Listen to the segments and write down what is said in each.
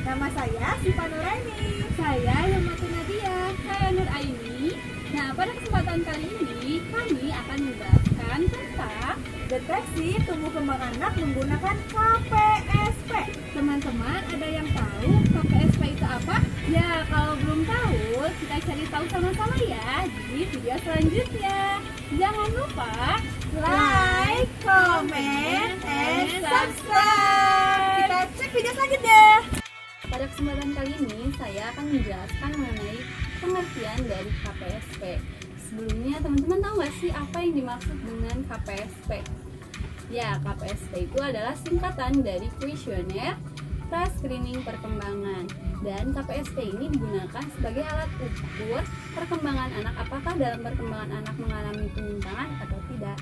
Nama saya Siva Nuraini. Saya Yamatu Nadia. Saya Nur Aini. Nah, pada kesempatan kali ini kami akan membahaskan tentang Deteksi tumbuh kembang anak menggunakan KPSP. teman-teman ada yang tahu KPSP itu apa? Ya, kalau belum tahu, kita cari tahu sama-sama ya di video selanjutnya. Jangan lupa Like, comment, and subscribe. Kita cek video selanjutnya. Pada kesempatan kali ini saya akan menjelaskan mengenai pengertian dari KPSP. Sebelumnya teman-teman tahu nggak sih apa yang dimaksud dengan KPSP? Ya, KPSP itu adalah singkatan dari kuesioner pra-screening perkembangan. Dan KPSP ini digunakan sebagai alat ukur perkembangan anak, apakah dalam perkembangan anak mengalami penyimpangan atau tidak.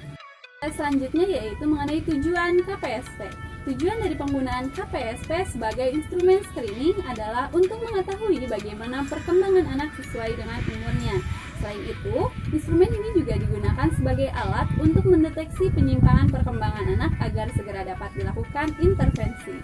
Selanjutnya yaitu mengenai tujuan KPSP. Tujuan dari penggunaan KPSP sebagai instrumen screening adalah untuk mengetahui bagaimana perkembangan anak sesuai dengan umurnya. Selain itu, instrumen ini juga digunakan sebagai alat untuk mendeteksi penyimpangan perkembangan anak agar segera dapat dilakukan intervensi.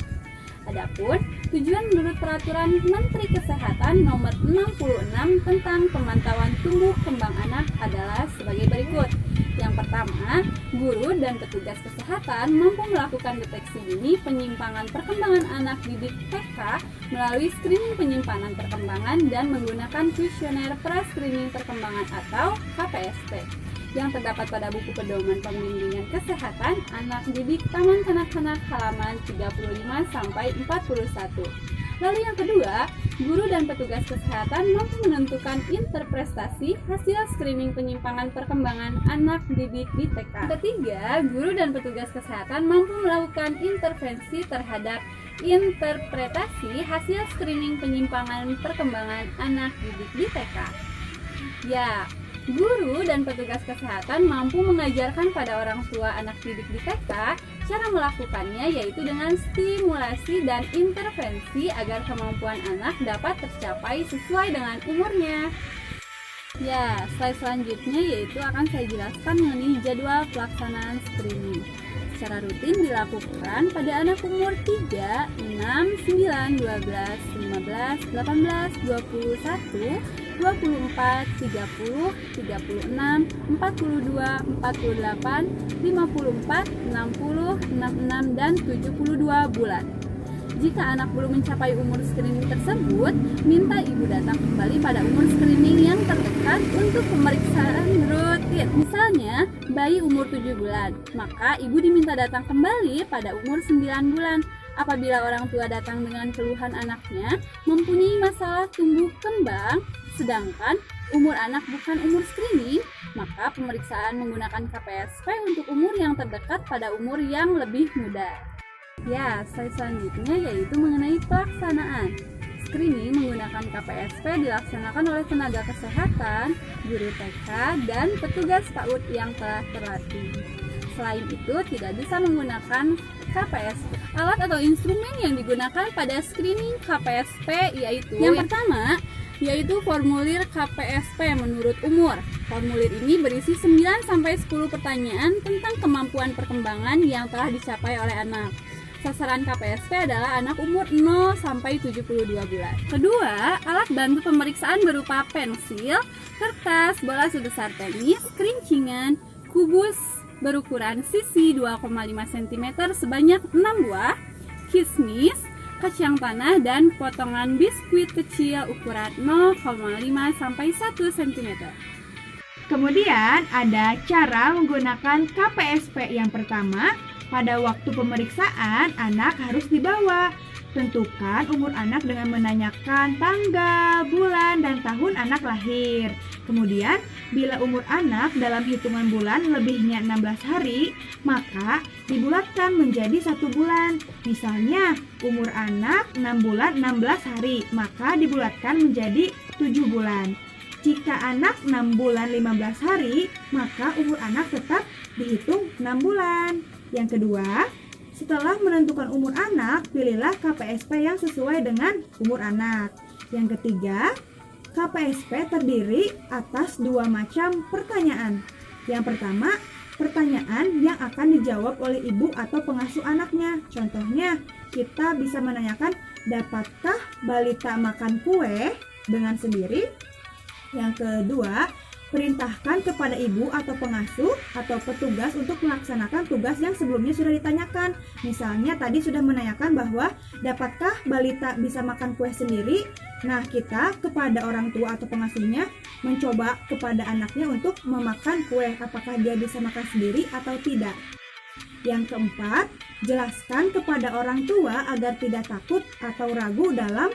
Adapun tujuan menurut Peraturan Menteri Kesehatan Nomor 66 tentang pemantauan tumbuh kembang anak adalah sebagai berikut. Yang pertama, guru dan petugas kesehatan mampu melakukan deteksi dini penyimpangan perkembangan anak didik TK melalui screening penyimpanan perkembangan dan menggunakan kuesioner pra-screening perkembangan atau KPSP yang terdapat pada buku pedoman pembimbingan kesehatan anak didik Taman Kanak-kanak halaman 35-41. Lalu yang kedua, guru dan petugas kesehatan mampu menentukan interpretasi hasil screening penyimpangan perkembangan anak didik di TK. Ketiga, guru dan petugas kesehatan mampu melakukan intervensi terhadap interpretasi hasil screening penyimpangan perkembangan anak didik di TK. Ya, guru dan petugas kesehatan mampu mengajarkan pada orang tua anak didik di TK cara melakukannya, yaitu dengan stimulasi dan intervensi agar kemampuan anak dapat tercapai sesuai dengan umurnya. Ya, slide selanjutnya yaitu akan saya jelaskan mengenai jadwal pelaksanaan screening. Secara rutin dilakukan pada anak umur 3, 6, 9, 12, 15, 18, 21, 24, 30, 36, 42, 48, 54, 60, 66, dan 72 bulan. Jika anak belum mencapai umur screening tersebut, minta ibu datang kembali pada umur screening yang terdekat untuk pemeriksaan rutin. Misalnya, bayi umur 7 bulan, maka ibu diminta datang kembali pada umur 9 bulan. Apabila orang tua datang dengan keluhan anaknya mempunyai masalah tumbuh kembang, sedangkan umur anak bukan umur screening, maka pemeriksaan menggunakan KPSP untuk umur yang terdekat pada umur yang lebih muda. Ya, slide selanjutnya yaitu mengenai pelaksanaan. Screening menggunakan KPSP dilaksanakan oleh tenaga kesehatan, guru TK, dan petugas PAUD yang telah terlatih. Selain itu, tidak bisa menggunakan KPSP. Alat atau instrumen yang digunakan pada screening KPSP yaitu yang pertama, yaitu formulir KPSP menurut umur. Formulir ini berisi 9-10 pertanyaan tentang kemampuan perkembangan yang telah dicapai oleh anak. Sasaran KPSP adalah anak umur 0-72 bulan. Kedua, alat bantu pemeriksaan berupa pensil, kertas, bola sebesar tenis, kerincingan, kubus berukuran sisi 2,5 cm sebanyak 6 buah, kismis, kacang tanah, dan potongan biskuit kecil ukuran 0,5-1 cm. Kemudian ada cara menggunakan KPSP. Yang pertama, pada waktu pemeriksaan anak harus dibawa. Tentukan umur anak dengan menanyakan tanggal, bulan, dan tahun anak lahir. Kemudian, bila umur anak dalam hitungan bulan lebihnya 16 hari, maka dibulatkan menjadi 1 bulan. Misalnya, umur anak 6 bulan 16 hari, maka dibulatkan menjadi 7 bulan. Jika anak 6 bulan 15 hari, maka umur anak tetap dihitung 6 bulan. Yang kedua, setelah menentukan umur anak, pilihlah KPSP yang sesuai dengan umur anak. Yang ketiga, KPSP terdiri atas 2 macam pertanyaan. Yang pertama, pertanyaan yang akan dijawab oleh ibu atau pengasuh anaknya. Contohnya, kita bisa menanyakan, dapatkah balita makan kue dengan sendiri? Yang kedua, perintahkan kepada ibu atau pengasuh atau petugas untuk melaksanakan tugas yang sebelumnya sudah ditanyakan. Misalnya tadi sudah menanyakan bahwa dapatkah balita bisa makan kue sendiri? Nah, kita kepada orang tua atau pengasuhnya mencoba kepada anaknya untuk memakan kue, apakah dia bisa makan sendiri atau tidak. Yang keempat, jelaskan kepada orang tua agar tidak takut atau ragu dalam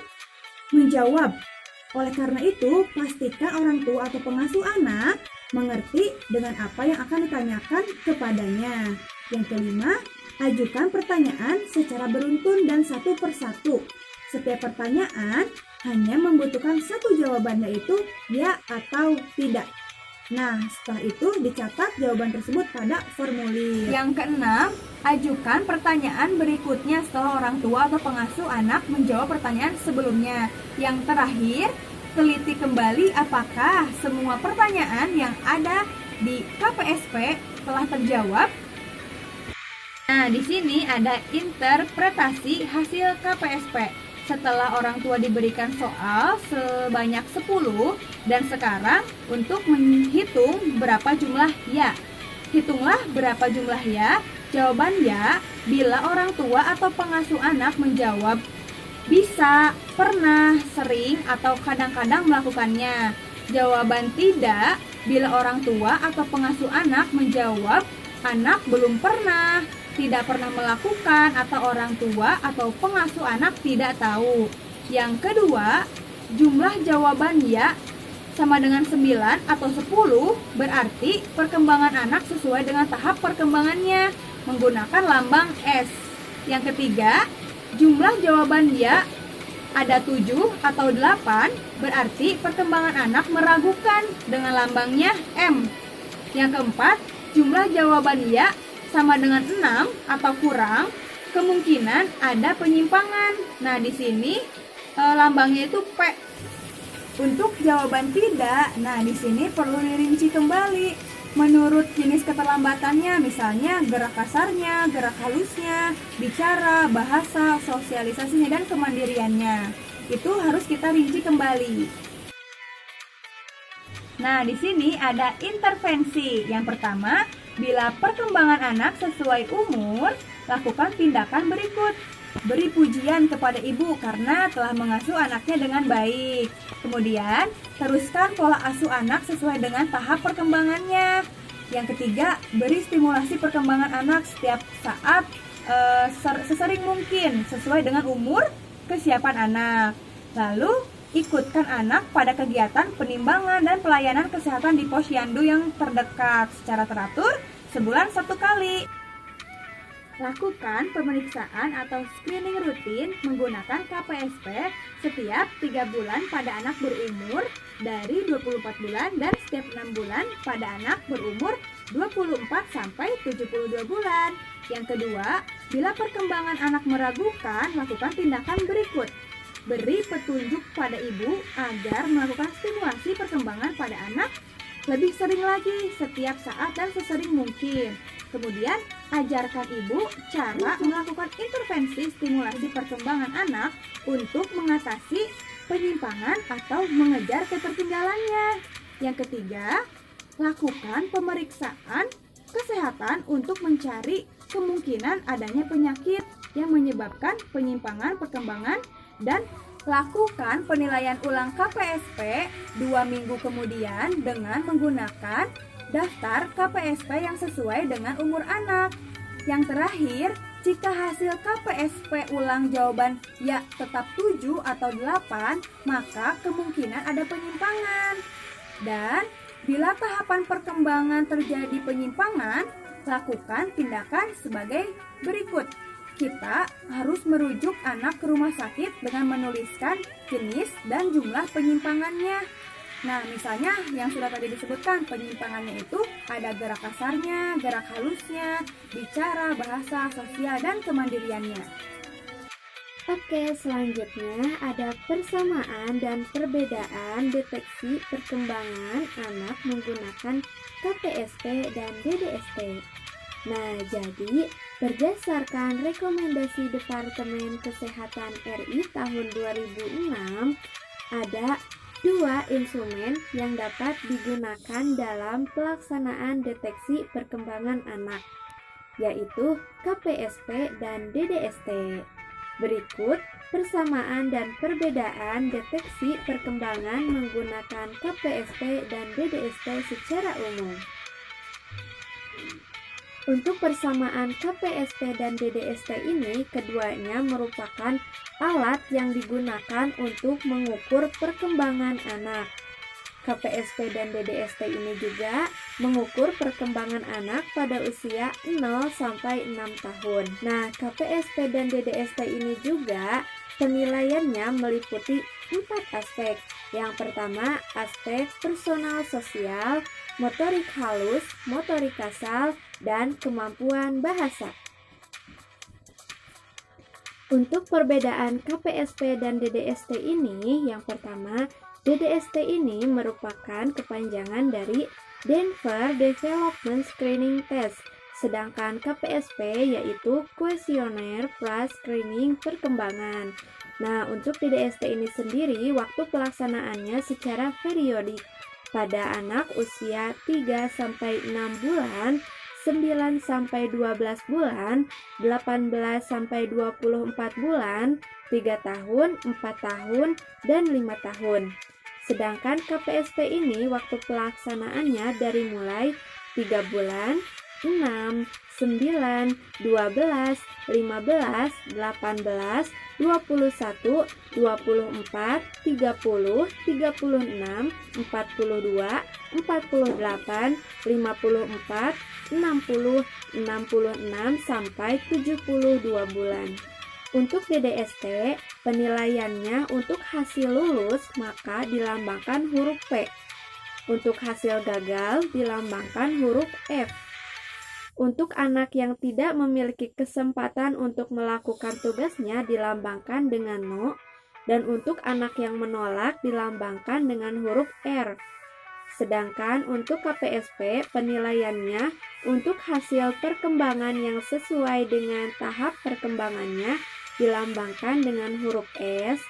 menjawab. Oleh karena itu, pastikan orang tua atau pengasuh anak mengerti dengan apa yang akan ditanyakan kepadanya. Yang kelima, ajukan pertanyaan secara beruntun dan satu persatu. Setiap pertanyaan hanya membutuhkan satu jawaban, yaitu ya atau tidak. Nah, setelah itu dicatat jawaban tersebut pada formulir. Yang keenam, ajukan pertanyaan berikutnya setelah orang tua atau pengasuh anak menjawab pertanyaan sebelumnya. Yang terakhir, teliti kembali apakah semua pertanyaan yang ada di KPSP telah terjawab. Nah, di sini ada interpretasi hasil KPSP. Setelah orang tua diberikan soal sebanyak 10 dan sekarang untuk menghitung berapa jumlah ya. Hitunglah berapa jumlah ya. Jawaban ya bila orang tua atau pengasuh anak menjawab bisa, pernah, sering, atau kadang-kadang melakukannya. Jawaban tidak bila orang tua atau pengasuh anak menjawab anak belum pernah, tidak pernah melakukan, atau orang tua atau pengasuh anak tidak tahu. Yang kedua, jumlah jawaban ya sama dengan 9 atau 10 berarti perkembangan anak sesuai dengan tahap perkembangannya menggunakan lambang S. Yang ketiga, jumlah jawaban ya ada 7 atau 8 berarti perkembangan anak meragukan dengan lambangnya M. Yang keempat, jumlah jawaban ya sama dengan 6 atau kurang, kemungkinan ada penyimpangan. Nah, di sini lambangnya itu P. Untuk jawaban tidak, nah di sini perlu dirinci kembali menurut jenis keterlambatannya, misalnya gerak kasarnya, gerak halusnya, bicara, bahasa, sosialisasinya, dan kemandiriannya. Itu harus kita rinci kembali. Nah, di sini ada intervensi. Yang pertama, bila perkembangan anak sesuai umur, lakukan tindakan berikut. Beri pujian kepada ibu karena telah mengasuh anaknya dengan baik. Kemudian, teruskan pola asuh anak sesuai dengan tahap perkembangannya. Yang ketiga, beri stimulasi perkembangan anak setiap saat sesering mungkin sesuai dengan umur kesiapan anak. Lalu, ikutkan anak pada kegiatan penimbangan dan pelayanan kesehatan di posyandu yang terdekat secara teratur sebulan 1 kali. Lakukan pemeriksaan atau screening rutin menggunakan KPSP setiap 3 bulan pada anak berumur dari 24 bulan dan setiap 6 bulan pada anak berumur 24 sampai 72 bulan. Yang kedua, bila perkembangan anak meragukan, lakukan tindakan berikut. Beri petunjuk pada ibu agar melakukan stimulasi perkembangan pada anak lebih sering lagi setiap saat dan sesering mungkin. Kemudian, ajarkan ibu cara melakukan intervensi stimulasi perkembangan anak untuk mengatasi penyimpangan atau mengejar ketertinggalannya. Yang ketiga, lakukan pemeriksaan kesehatan untuk mencari kemungkinan adanya penyakit yang menyebabkan penyimpangan perkembangan dan lakukan penilaian ulang KPSP 2 minggu kemudian dengan menggunakan daftar KPSP yang sesuai dengan umur anak. Yang terakhir, jika hasil KPSP ulang jawaban ya tetap 7 atau 8, maka kemungkinan ada penyimpangan. Dan bila tahapan perkembangan terjadi penyimpangan, lakukan tindakan sebagai berikut. Kita harus merujuk anak ke rumah sakit dengan menuliskan jenis dan jumlah penyimpangannya. Nah, misalnya yang sudah tadi disebutkan, penyimpangannya itu ada gerak kasarnya, gerak halusnya, bicara, bahasa, sosial, dan kemandiriannya. Oke, selanjutnya ada persamaan dan perbedaan deteksi perkembangan anak menggunakan KPSP dan DDST. Nah, jadi Berdasarkan rekomendasi Departemen Kesehatan RI tahun 2006, ada dua instrumen yang dapat digunakan dalam pelaksanaan deteksi perkembangan anak, yaitu KPSP dan DDST. Berikut persamaan dan perbedaan deteksi perkembangan menggunakan KPSP dan DDST secara umum. Untuk persamaan KPSP dan DDST ini, keduanya merupakan alat yang digunakan untuk mengukur perkembangan anak. KPSP dan DDST ini juga mengukur perkembangan anak pada usia 0 sampai 6 tahun. Nah, KPSP dan DDST ini juga penilaiannya meliputi 4 aspek. Yang pertama, aspek personal sosial, motorik halus, motorik kasar, dan kemampuan bahasa. Untuk perbedaan KPSP dan DDST ini, yang pertama, DDST ini merupakan kepanjangan dari Denver Development Screening Test, sedangkan KPSP yaitu Kuesioner Pra-Screening Perkembangan. Nah, untuk DDST ini sendiri, waktu pelaksanaannya secara periodik pada anak usia 3-6 bulan, 9-12 bulan, 18-24 bulan, 3 tahun, 4 tahun, dan 5 tahun. Sedangkan KPSP ini waktu pelaksanaannya dari mulai 3 bulan, 6, 9, 12, 15, 18, 21, 24, 30, 36, 42, 48, 54, 60, 66, sampai 72 bulan. Untuk DDST, penilaiannya untuk hasil lulus maka dilambangkan huruf P. Untuk hasil gagal dilambangkan huruf F. Untuk anak yang tidak memiliki kesempatan untuk melakukan tugasnya dilambangkan dengan no, dan untuk anak yang menolak dilambangkan dengan huruf R. Sedangkan untuk KPSP, penilaiannya untuk hasil perkembangan yang sesuai dengan tahap perkembangannya dilambangkan dengan huruf S.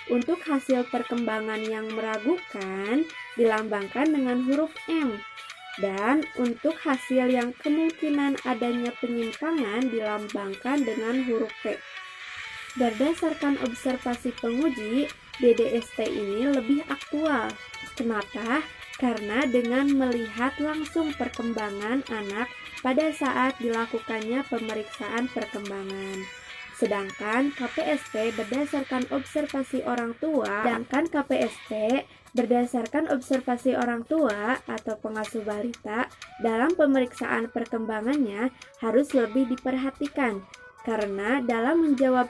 Untuk hasil perkembangan yang meragukan dilambangkan dengan huruf M. Dan untuk hasil yang kemungkinan adanya penyimpangan dilambangkan dengan huruf P. Berdasarkan observasi penguji, DDST ini lebih aktual. Kenapa? Karena dengan melihat langsung perkembangan anak pada saat dilakukannya pemeriksaan perkembangan. Sedangkan KPSP berdasarkan observasi orang tua, atau pengasuh balita dalam pemeriksaan perkembangannya harus lebih diperhatikan karena dalam menjawab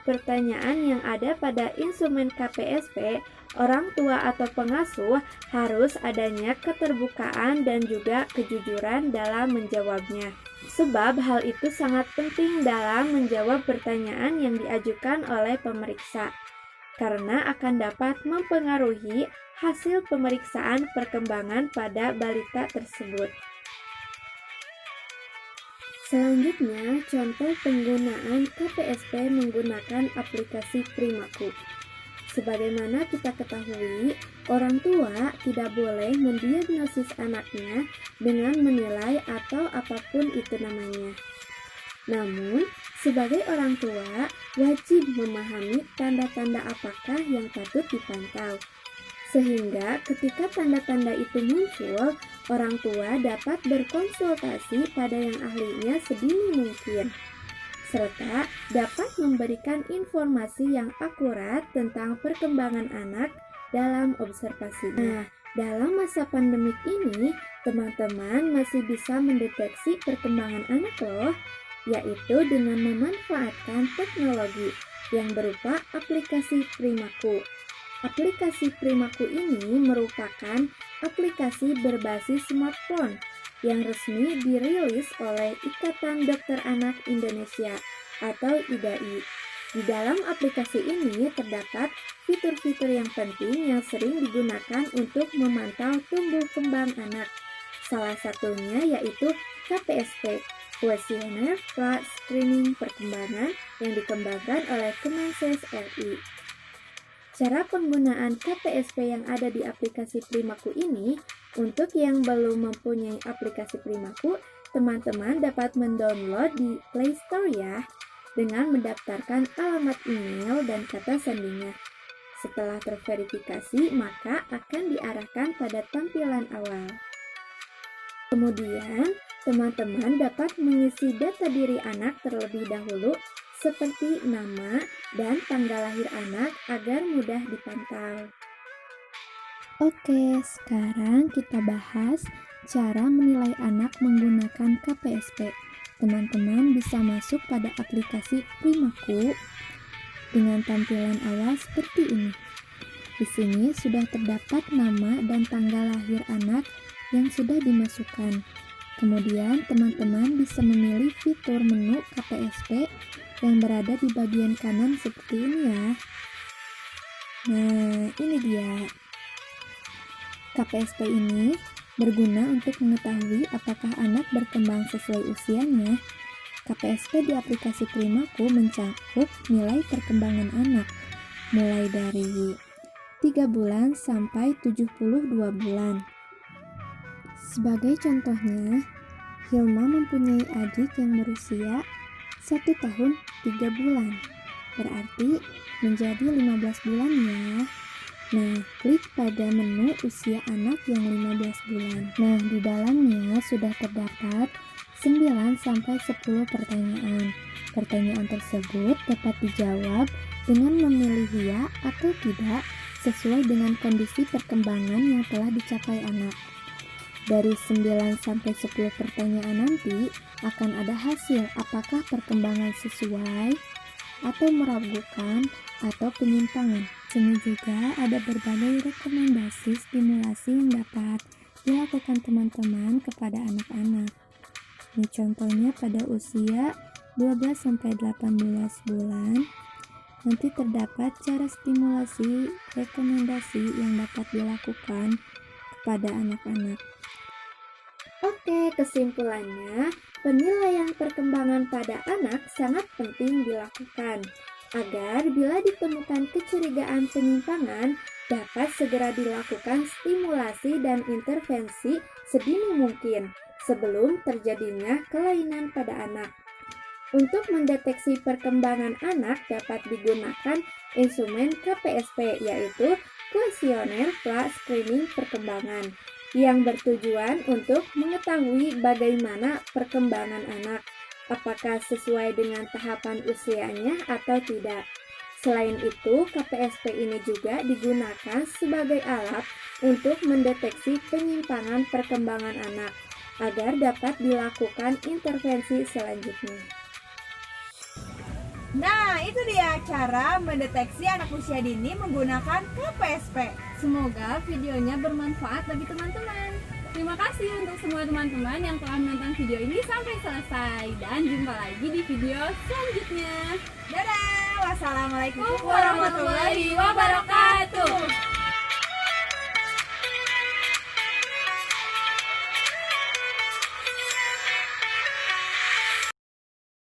pertanyaan yang ada pada instrumen KPSP, orang tua atau pengasuh harus adanya keterbukaan dan juga kejujuran dalam menjawabnya. Sebab hal itu sangat penting dalam menjawab pertanyaan yang diajukan oleh pemeriksa, karena akan dapat mempengaruhi hasil pemeriksaan perkembangan pada balita tersebut. Selanjutnya, contoh penggunaan KPSP menggunakan aplikasi Primaku. Sebagaimana kita ketahui, orang tua tidak boleh mendiagnosis anaknya dengan menilai atau apapun itu namanya. Namun, sebagai orang tua, wajib memahami tanda-tanda apakah yang patut dipantau. Sehingga ketika tanda-tanda itu muncul, orang tua dapat berkonsultasi pada yang ahlinya sedini mungkin, serta dapat memberikan informasi yang akurat tentang perkembangan anak dalam observasinya. Nah, dalam masa pandemik ini, teman-teman masih bisa mendeteksi perkembangan anak loh, yaitu dengan memanfaatkan teknologi yang berupa aplikasi Primaku. Aplikasi Primaku ini merupakan aplikasi berbasis smartphone yang resmi dirilis oleh Ikatan Dokter Anak Indonesia atau IDAI. Di dalam aplikasi ini terdapat fitur-fitur yang penting yang sering digunakan untuk memantau tumbuh kembang anak, Salah satunya yaitu KPSP, Kuesioner Pra-Screening Perkembangan yang dikembangkan oleh Kemenses RI. Cara penggunaan KPSP yang ada di aplikasi Primaku ini, untuk yang belum mempunyai aplikasi Primaku, teman-teman dapat mendownload di Play Store ya, dengan mendaftarkan alamat email dan kata sandinya. Setelah terverifikasi, maka akan diarahkan pada tampilan awal. Kemudian, teman-teman dapat mengisi data diri anak terlebih dahulu, seperti nama dan tanggal lahir anak agar mudah dipantau. Oke, sekarang kita bahas cara menilai anak menggunakan KPSP. Teman-teman bisa masuk pada aplikasi Primaku dengan tampilan awal seperti ini. Di sini sudah terdapat nama dan tanggal lahir anak yang sudah dimasukkan. Kemudian teman-teman bisa memilih fitur menu KPSP yang berada di bagian kanan seperti ini ya. Nah, ini dia. KPSP ini berguna untuk mengetahui apakah anak berkembang sesuai usianya. KPSP di aplikasi Primaku mencakup nilai perkembangan anak, mulai dari 3 bulan sampai 72 bulan. Sebagai contohnya, Hilma mempunyai adik yang berusia 1 tahun 3 bulan, berarti menjadi 15 bulan ya. Nah, klik pada menu usia anak yang 15 bulan. Nah, di dalamnya sudah terdapat 9-10 pertanyaan. Pertanyaan tersebut dapat dijawab dengan memilih ya atau tidak sesuai dengan kondisi perkembangan yang telah dicapai anak. Dari 9-10 pertanyaan nanti akan ada hasil apakah perkembangan sesuai atau meragukan atau penyimpangan. Sini juga ada berbagai rekomendasi stimulasi yang dapat dilakukan teman-teman kepada anak-anak. Ini contohnya pada usia 12-18 bulan. Nanti terdapat cara stimulasi rekomendasi yang dapat dilakukan kepada anak-anak. Oke, kesimpulannya, penilaian perkembangan pada anak sangat penting dilakukan agar bila ditemukan kecurigaan penyimpangan dapat segera dilakukan stimulasi dan intervensi sedini mungkin sebelum terjadinya kelainan pada anak. Untuk mendeteksi perkembangan anak dapat digunakan instrumen KPSP yaitu Kuesioner Pra-Screening Perkembangan yang bertujuan untuk mengetahui bagaimana perkembangan anak, apakah sesuai dengan tahapan usianya atau tidak. Selain itu, KPSP ini juga digunakan sebagai alat untuk mendeteksi penyimpangan perkembangan anak, agar dapat dilakukan intervensi selanjutnya. Nah, itu dia cara mendeteksi anak usia dini menggunakan KPSP. Semoga videonya bermanfaat bagi teman-teman. Terima kasih untuk semua teman-teman yang telah menonton video ini sampai selesai. Dan jumpa lagi di video selanjutnya. Dadah, wassalamualaikum Warahmatullahi